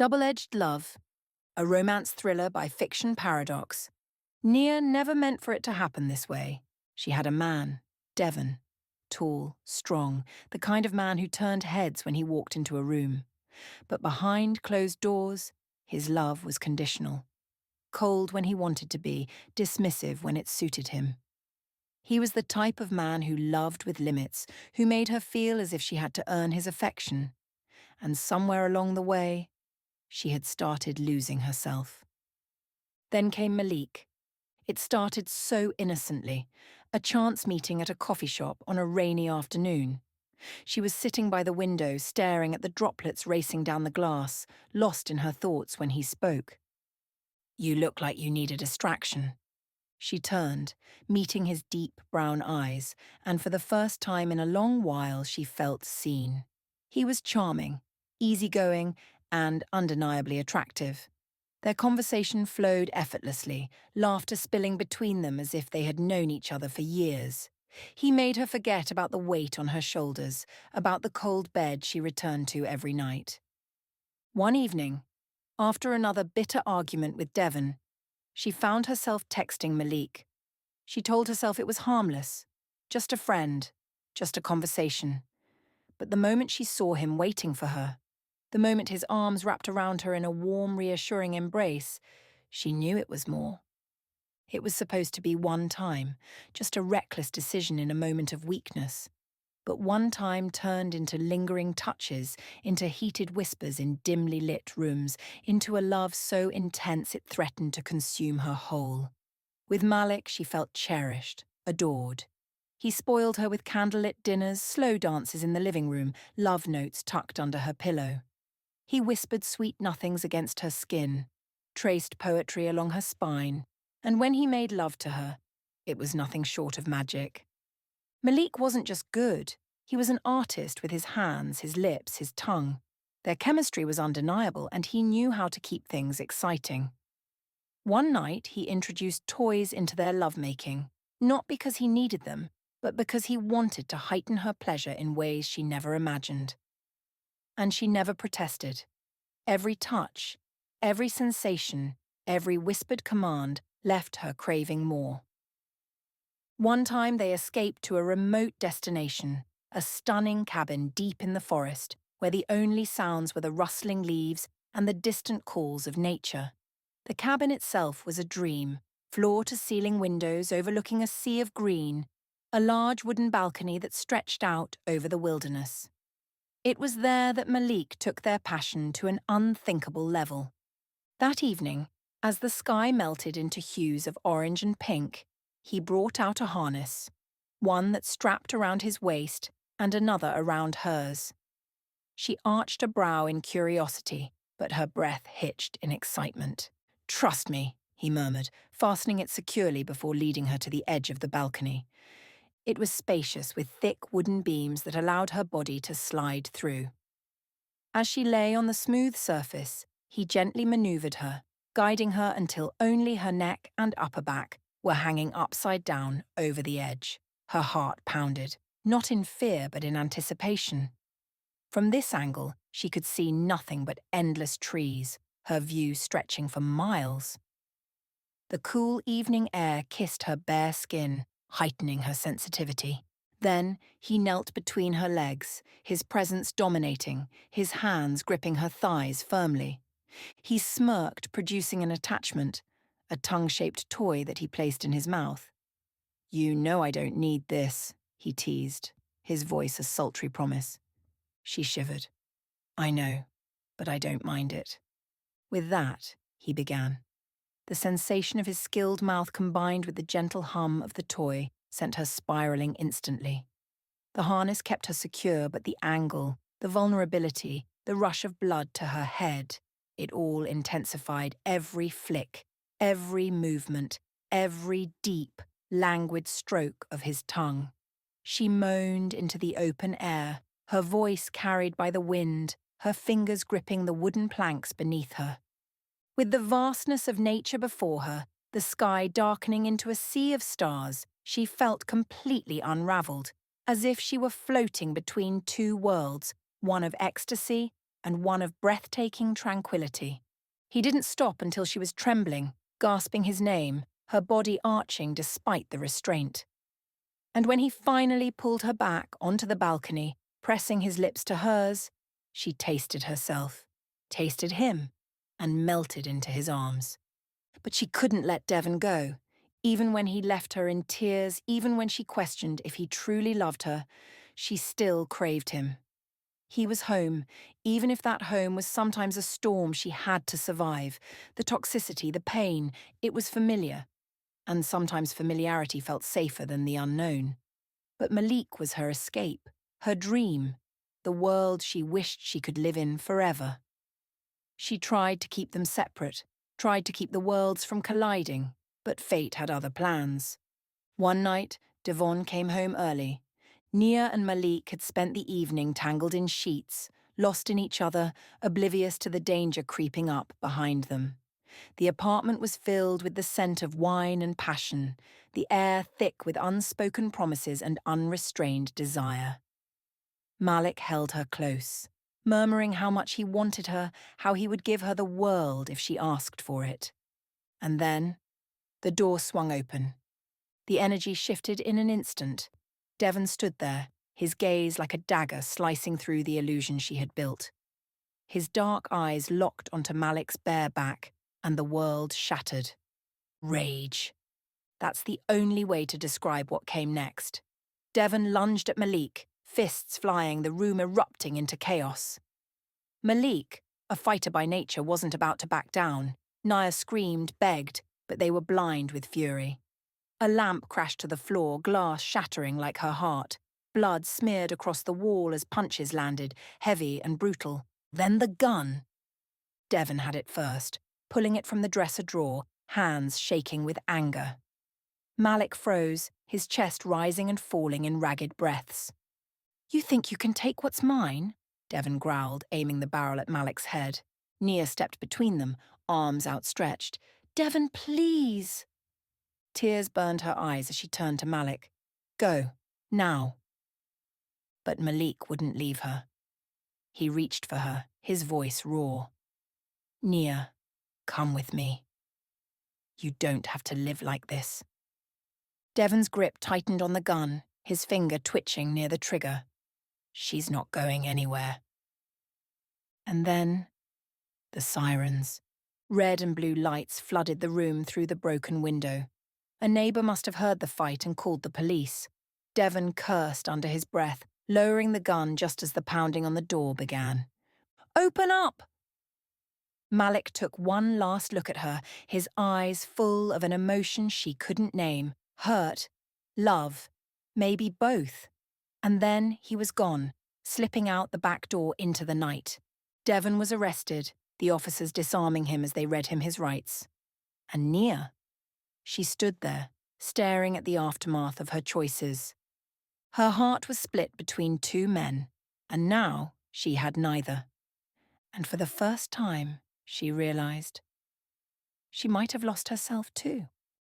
Double-Edged Love, a romance thriller by Fiction Paradox. Nia never meant for it to happen this way. She had a man, Devon. Tall, strong, the kind of man who turned heads when he walked into a room. But behind closed doors, his love was conditional. Cold when he wanted to be, dismissive when it suited him. He was the type of man who loved with limits, who made her feel as if she had to earn his affection. And somewhere along the way, she had started losing herself. Then came Malik. It started so innocently, a chance meeting at a coffee shop on a rainy afternoon. She was sitting by the window, staring at the droplets racing down the glass, lost in her thoughts when he spoke. "You look like you need a distraction." She turned, meeting his deep brown eyes, and for the first time in a long while she felt seen. He was charming, easygoing, and undeniably attractive. Their conversation flowed effortlessly, laughter spilling between them as if they had known each other for years. He made her forget about the weight on her shoulders, about the cold bed she returned to every night. One evening, after another bitter argument with Devon, she found herself texting Malik. She told herself it was harmless, just a friend, just a conversation. But the moment she saw him waiting for her, the moment his arms wrapped around her in a warm, reassuring embrace, she knew it was more. It was supposed to be one time, just a reckless decision in a moment of weakness. But one time turned into lingering touches, into heated whispers in dimly lit rooms, into a love so intense it threatened to consume her whole. With Malik, she felt cherished, adored. He spoiled her with candlelit dinners, slow dances in the living room, love notes tucked under her pillow. He whispered sweet nothings against her skin, traced poetry along her spine, and when he made love to her, it was nothing short of magic. Malik wasn't just good, he was an artist with his hands, his lips, his tongue. Their chemistry was undeniable, and he knew how to keep things exciting. One night, he introduced toys into their lovemaking, not because he needed them, but because he wanted to heighten her pleasure in ways she never imagined. And she never protested. Every touch, every sensation, every whispered command left her craving more. One time they escaped to a remote destination, a stunning cabin deep in the forest, where the only sounds were the rustling leaves and the distant calls of nature. The cabin itself was a dream, floor-to-ceiling windows overlooking a sea of green, a large wooden balcony that stretched out over the wilderness. It was there that Malik took their passion to an unthinkable level. That evening, as the sky melted into hues of orange and pink, he brought out a harness, one that strapped around his waist and another around hers. She arched a brow in curiosity, but her breath hitched in excitement. "Trust me," he murmured, fastening it securely before leading her to the edge of the balcony. It was spacious with thick wooden beams that allowed her body to slide through. As she lay on the smooth surface, he gently maneuvered her, guiding her until only her neck and upper back were hanging upside down over the edge. Her heart pounded, not in fear but in anticipation. From this angle, she could see nothing but endless trees, her view stretching for miles. The cool evening air kissed her bare skin, heightening her sensitivity. Then he knelt between her legs, his presence dominating, his hands gripping her thighs firmly. He smirked, producing an attachment, a tongue-shaped toy that he placed in his mouth. "You know I don't need this," he teased, his voice a sultry promise. She shivered. "I know, but I don't mind it." With that, he began. The sensation of his skilled mouth combined with the gentle hum of the toy sent her spiraling instantly. The harness kept her secure, but the angle, the vulnerability, the rush of blood to her head, it all intensified every flick, every movement, every deep, languid stroke of his tongue. She moaned into the open air, her voice carried by the wind, her fingers gripping the wooden planks beneath her. With the vastness of nature before her, the sky darkening into a sea of stars, she felt completely unraveled, as if she were floating between two worlds, one of ecstasy and one of breathtaking tranquility. He didn't stop until she was trembling, gasping his name, her body arching despite the restraint. And when he finally pulled her back onto the balcony, pressing his lips to hers, she tasted herself, tasted him, and melted into his arms. But she couldn't let Devon go. Even when he left her in tears, even when she questioned if he truly loved her, she still craved him. He was home, even if that home was sometimes a storm she had to survive. The toxicity, the pain, it was familiar. And sometimes familiarity felt safer than the unknown. But Malik was her escape, her dream, the world she wished she could live in forever. She tried to keep them separate, tried to keep the worlds from colliding, but fate had other plans. One night, Devon came home early. Nia and Malik had spent the evening tangled in sheets, lost in each other, oblivious to the danger creeping up behind them. The apartment was filled with the scent of wine and passion, the air thick with unspoken promises and unrestrained desire. Malik held her close, murmuring how much he wanted her, how he would give her the world if she asked for it. And then, the door swung open. The energy shifted in an instant. Devon stood there, his gaze like a dagger slicing through the illusion she had built. His dark eyes locked onto Malik's bare back, and the world shattered. Rage. That's the only way to describe what came next. Devon lunged at Malik, fists flying, the room erupting into chaos. Malik, a fighter by nature, wasn't about to back down. Nia screamed, begged, but they were blind with fury. A lamp crashed to the floor, glass shattering like her heart. Blood smeared across the wall as punches landed, heavy and brutal. Then the gun. Devon had it first, pulling it from the dresser drawer, hands shaking with anger. Malik froze, his chest rising and falling in ragged breaths. "You think you can take what's mine?" Devon growled, aiming the barrel at Malik's head. Nia stepped between them, arms outstretched. "Devon, please!" Tears burned her eyes as she turned to Malik. "Go, now." But Malik wouldn't leave her. He reached for her, his voice raw. "Nia, come with me. You don't have to live like this." Devon's grip tightened on the gun, his finger twitching near the trigger. "She's not going anywhere." And then, the sirens. Red and blue lights flooded the room through the broken window. A neighbour must have heard the fight and called the police. Devon cursed under his breath, lowering the gun just as the pounding on the door began. "Open up!" Malik took one last look at her, his eyes full of an emotion she couldn't name. Hurt, love, maybe both. And then he was gone, slipping out the back door into the night. Devon was arrested, the officers disarming him as they read him his rights. And Nia? She stood there, staring at the aftermath of her choices. Her heart was split between two men, and now she had neither. And for the first time, she realized she might have lost herself too.